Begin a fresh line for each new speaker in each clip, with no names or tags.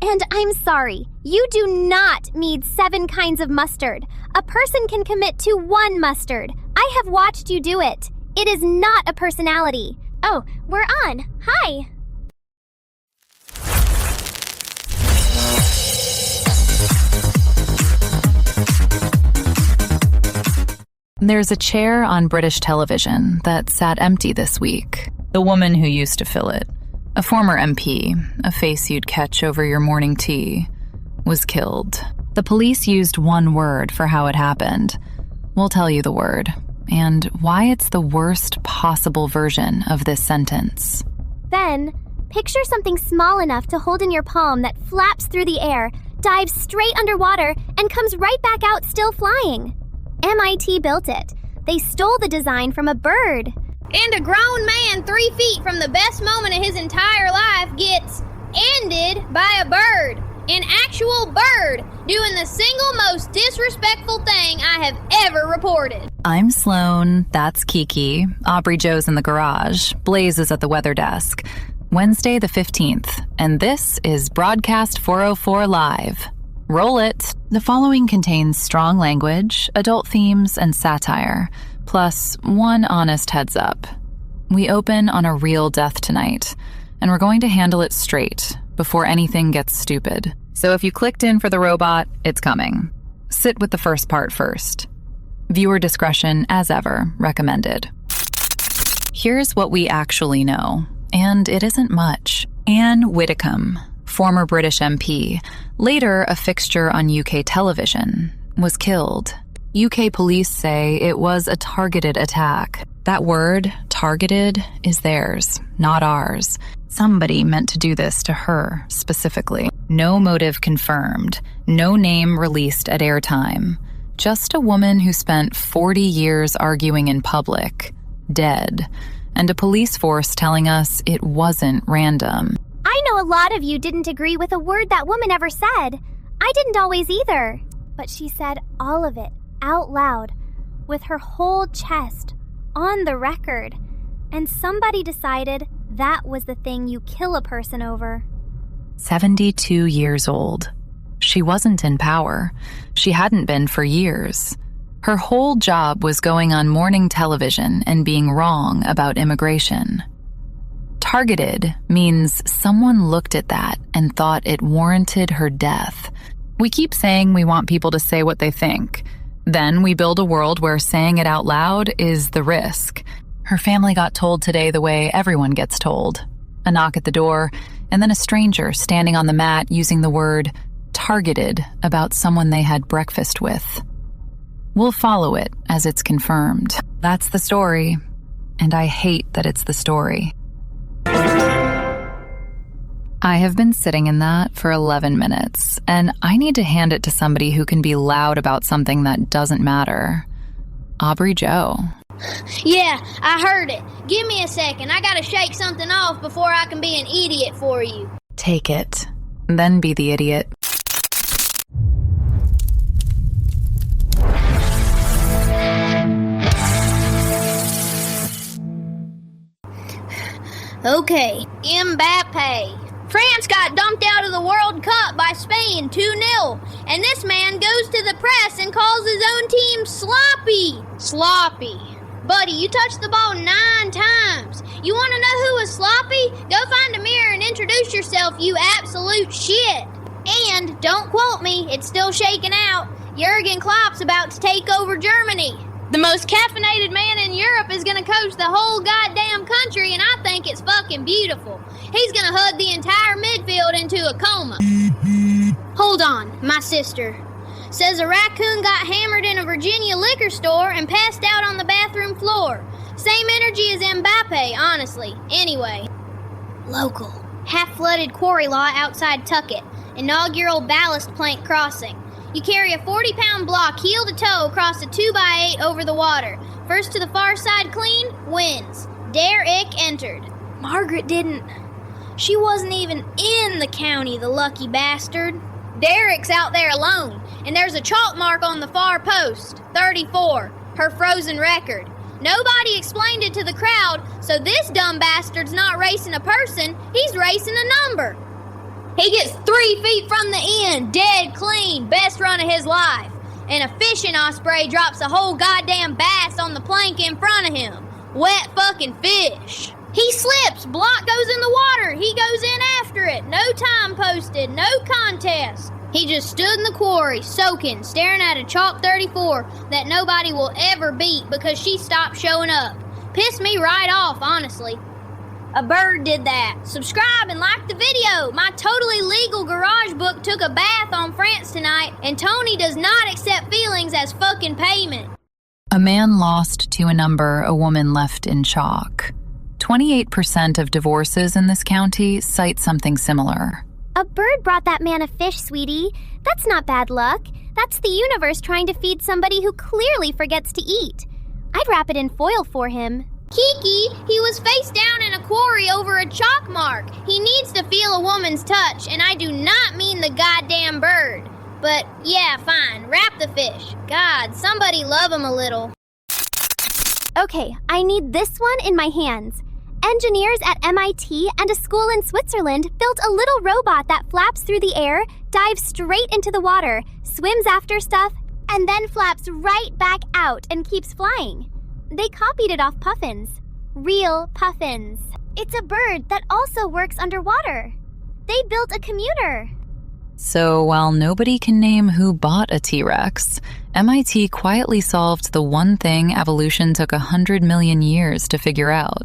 And I'm sorry, you do not need 7 kinds of mustard. A person can commit to 1 mustard. I have watched you do it. It is not a personality. Oh, we're on. Hi.
There's a chair on British television that sat empty this week. The woman who used to fill it, a former MP, a face you'd catch over your morning tea, was killed. The police used one word for how it happened. We'll tell you the word, and why it's the worst possible version of this sentence.
Then, picture something small enough to hold in your palm that flaps through the air, dives straight underwater, and comes right back out still flying. MIT built it. They stole the design from a bird.
And a grown man 3 feet from the best moment of his entire life gets ended by a bird. An actual bird doing the single most disrespectful thing I have ever reported.
I'm Sloan, that's Kiki. Aubrey Jo's in the garage. Blaze is at the weather desk. Wednesday the 15th, and this is Broadcast 404 Live. Roll it. The following contains strong language, adult themes, and satire, plus one honest heads up. We open on a real death tonight, and we're going to handle it straight before anything gets stupid. So if you clicked in for the robot, it's coming. Sit with the first part first. Viewer discretion, as ever, recommended. Here's what we actually know, and it isn't much. Anne Widdecombe, former British MP, later a fixture on UK television, was killed. UK police say it was a targeted attack. That word, targeted, is theirs, not ours. Somebody meant to do this to her, specifically. No motive confirmed, no name released at airtime. Just a woman who spent 40 years arguing in public, dead, and a police force telling us it wasn't random.
I know a lot of you didn't agree with a word that woman ever said. I didn't always either. But she said all of it, out loud, with her whole chest, on the record. And somebody decided that was the thing you kill a person over.
72 years old. She wasn't in power. She hadn't been for years. Her whole job was going on morning television and being wrong about immigration. Targeted means someone looked at that and thought it warranted her death. We keep saying we want people to say what they think. Then we build a world where saying it out loud is the risk. Her family got told today the way everyone gets told. A knock at the door, and then a stranger standing on the mat using the word targeted about someone they had breakfast with. We'll follow it as it's confirmed. That's the story, and I hate that it's the story. I have been sitting in that for 11 minutes, and I need to hand it to somebody who can be loud about something that doesn't matter. Aubrey Jo.
Yeah, I heard it. Give me a second. I gotta shake something off before I can be an idiot for you.
Take it. Then be the idiot.
Okay, Mbappé. France got dumped out of the World Cup by Spain 2-0, and this man goes to the press and calls his own team sloppy. Sloppy. Buddy, you touched the ball 9 times. You want to know who was sloppy? Go find a mirror and introduce yourself, you absolute shit. And, don't quote me, it's still shaking out. Jurgen Klopp's about to take over Germany. The most caffeinated man in Europe is gonna coach the whole goddamn country, and I think it's fucking beautiful. He's gonna hug the entire midfield into a coma. Hold on, my sister. Says a raccoon got hammered in a Virginia liquor store and passed out on the bathroom floor. Same energy as Mbappé, honestly. Anyway. Local. Half-flooded quarry lot outside Tuckett. Inaugural ballast plank crossing. You carry a 40-pound block heel to toe across a 2x8 over the water. First to the far side clean, wins. Derek entered. Margaret didn't. She wasn't even in the county, the lucky bastard. Derek's out there alone, and there's a chalk mark on the far post, 34, her frozen record. Nobody explained it to the crowd, so this dumb bastard's not racing a person, he's racing a number. He gets 3 feet from the end, dead clean, best run of his life. And a fishing osprey drops a whole goddamn bass on the plank in front of him. Wet fucking fish. He slips, block goes in the water, he goes in after it. No time posted, no contest. He just stood in the quarry, soaking, staring at a chalk 34 that nobody will ever beat because she stopped showing up. Pissed me right off, honestly. A bird did that. Subscribe and like the video. My totally legal garage book took a bath on France tonight, and Tony does not accept feelings as fucking payment.
A man lost to a number a woman left in chalk. 28% of divorces in this county cite something similar.
A bird brought that man a fish, sweetie. That's not bad luck. That's the universe trying to feed somebody who clearly forgets to eat. I'd wrap it in foil for him.
Kiki, he was face down in a quarry over a chalk mark. He needs to feel a woman's touch, and I do not mean the goddamn bird. But yeah, fine, wrap the fish. God, somebody love him a little.
Okay, I need this one in my hands. Engineers at MIT and a school in Switzerland built a little robot that flaps through the air, dives straight into the water, swims after stuff, and then flaps right back out and keeps flying. They copied it off puffins. Real puffins. It's a bird that also works underwater. They built a commuter.
So while nobody can name who bought a T-Rex, MIT quietly solved the one thing evolution took 100 million years to figure out,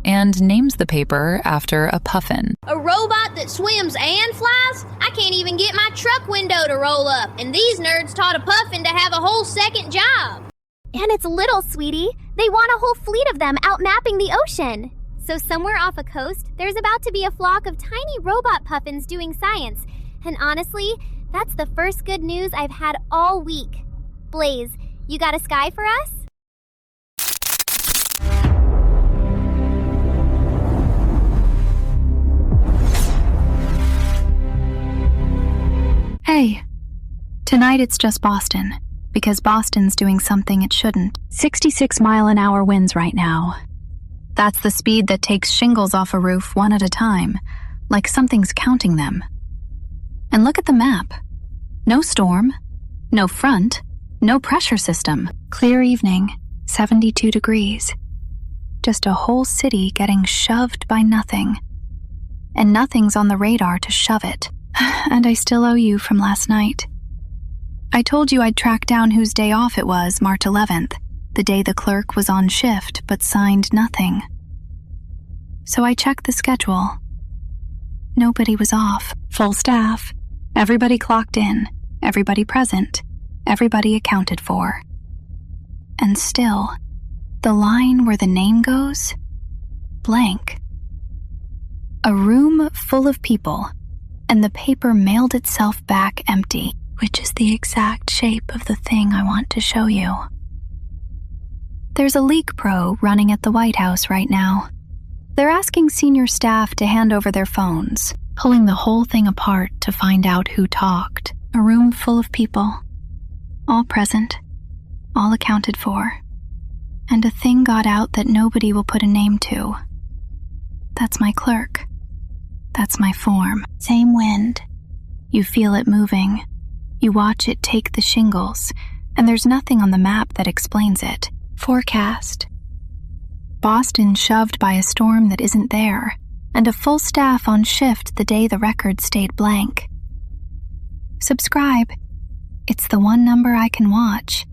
and names the paper after a puffin.
A robot that swims and flies? I can't even get my truck window to roll up, and these nerds taught a puffin to have a whole second job.
And it's little, sweetie. They want a whole fleet of them out mapping the ocean. So somewhere off a coast, there's about to be a flock of tiny robot puffins doing science. And honestly, that's the first good news I've had all week. Blaze, you got a sky for us?
Hey, tonight it's just Boston, because Boston's doing something it shouldn't. 66-mile-an-hour winds right now. That's the speed that takes shingles off a roof one at a time, like something's counting them. And look at the map. No storm, no front, no pressure system. Clear evening, 72 degrees. Just a whole city getting shoved by nothing. And nothing's on the radar to shove it. And I still owe you from last night. I told you I'd track down whose day off it was, March 11th, the day the clerk was on shift but signed nothing. So I checked the schedule. Nobody was off. Full staff. Everybody clocked in. Everybody present. Everybody accounted for. And still, the line where the name goes? Blank. A room full of people, and the paper mailed itself back empty, which is the exact shape of the thing I want to show you. There's a leak probe running at the White House right now. They're asking senior staff to hand over their phones, pulling the whole thing apart to find out who talked. A room full of people, all present, all accounted for. And a thing got out that nobody will put a name to. That's my clerk. That's my form. Same wind. You feel it moving. You watch it take the shingles, and there's nothing on the map that explains it. Forecast. Boston shoved by a storm that isn't there, and a full staff on shift the day the record stayed blank. Subscribe. It's the one number I can watch,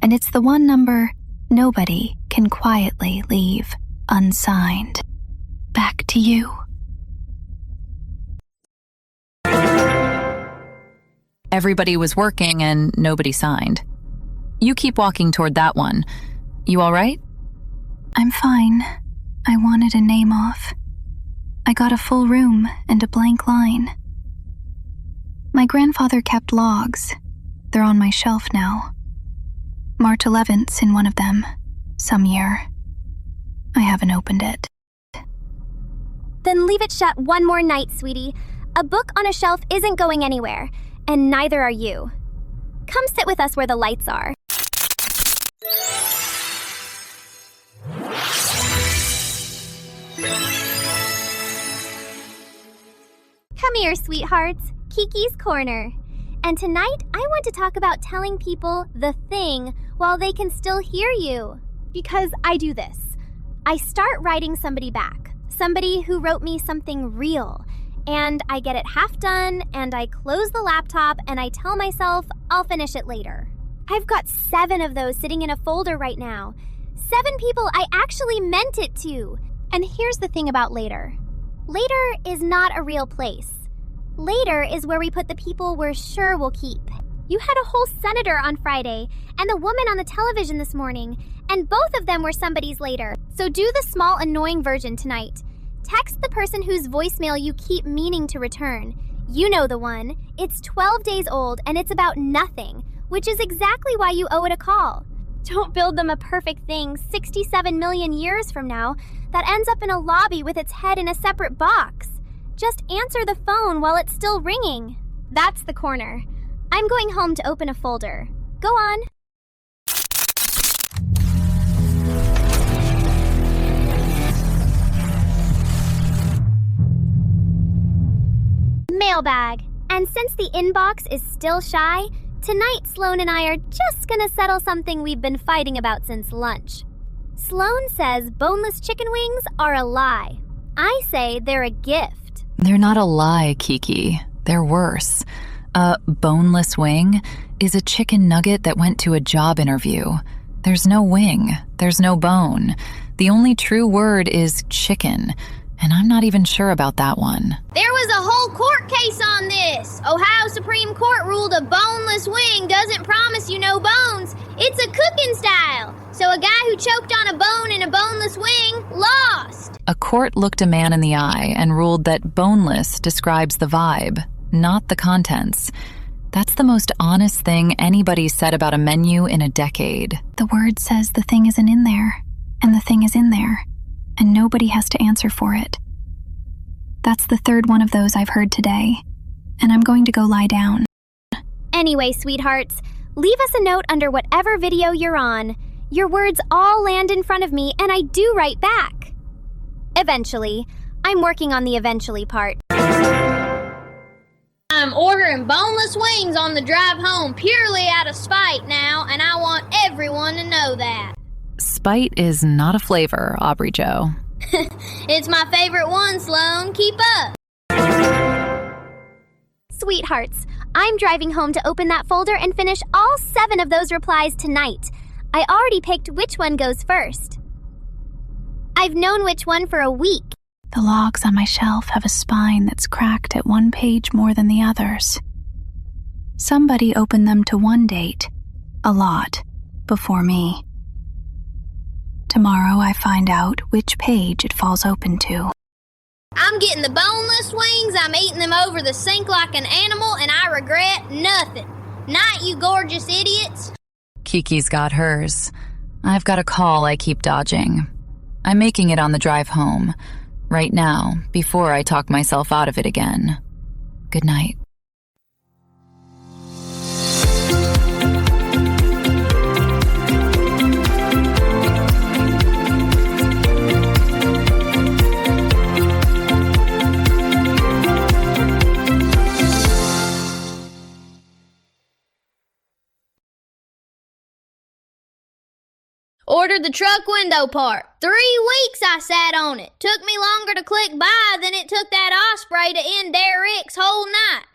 and it's the one number nobody can quietly leave unsigned. Back to you.
Everybody was working and nobody signed. You keep walking toward that one. You all right?
I'm fine. I wanted a name off. I got a full room and a blank line. My grandfather kept logs. They're on my shelf now. March 11th's in one of them, some year. I haven't opened it.
Then leave it shut one more night, sweetie. A book on a shelf isn't going anywhere, and neither are you. Come sit with us where the lights are. Come here, sweethearts. Kiki's Korner. And tonight, I want to talk about telling people the thing while they can still hear you. Because I do this. I start writing somebody back. Somebody who wrote me something real. And I get it half done, and I close the laptop, and I tell myself I'll finish it later. I've got 7 of those sitting in a folder right now. 7 people I actually meant it to. And here's the thing about later. Later is not a real place. Later is where we put the people we're sure we'll keep. You had a whole senator on Friday, and the woman on the television this morning, and both of them were somebody's later. So do the small, annoying version tonight. Text the person whose voicemail you keep meaning to return. You know the one. It's 12 days old, and it's about nothing, which is exactly why you owe it a call. Don't build them a perfect thing 67 million years from now that ends up in a lobby with its head in a separate box. Just answer the phone while it's still ringing. That's the corner. I'm going home to open a folder. Go on. Mailbag. And since the inbox is still shy, tonight Sloan and I are just gonna settle something we've been fighting about since lunch. Sloan says boneless chicken wings are a lie. I say they're a gift.
They're not a lie, Kiki. They're worse. A boneless wing is a chicken nugget that went to a job interview. There's no wing. There's no bone. The only true word is chicken, and I'm not even sure about that one.
There was a whole court case on this. Ohio Supreme Court ruled a boneless wing doesn't promise you no bones. It's a cooking style. So a guy who choked on a bone in a boneless wing lost.
A court looked a man in the eye and ruled that boneless describes the vibe, not the contents. That's the most honest thing anybody's said about a menu in a decade.
The word says the thing isn't in there, and the thing is in there, and nobody has to answer for it. That's the 3rd one of those I've heard today, and I'm going to go lie down.
Anyway, sweethearts, leave us a note under whatever video you're on. Your words all land in front of me, and I do write back. Eventually. I'm working on the eventually part.
I'm ordering boneless wings on the drive home purely out of spite now, and I want everyone to know that.
Spite is not a flavor, Aubrey Jo.
It's my favorite one, Sloan. Keep up.
Sweethearts, I'm driving home to open that folder and finish all 7 of those replies tonight. I already picked which one goes first. I've known which one for a week.
The logs on my shelf have a spine that's cracked at one page more than the others. Somebody opened them to one date, a lot, before me. Tomorrow I find out which page it falls open to.
I'm getting the boneless wings. I'm eating them over the sink like an animal, and I regret nothing. Night, you gorgeous idiots.
Kiki's got hers. I've got a call I keep dodging. I'm making it on the drive home. Right now, before I talk myself out of it again. Good night.
Ordered the truck window part. 3 weeks I sat on it. Took me longer to click buy than it took that osprey to end Derek's whole night.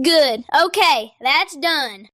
Good. Okay, that's done.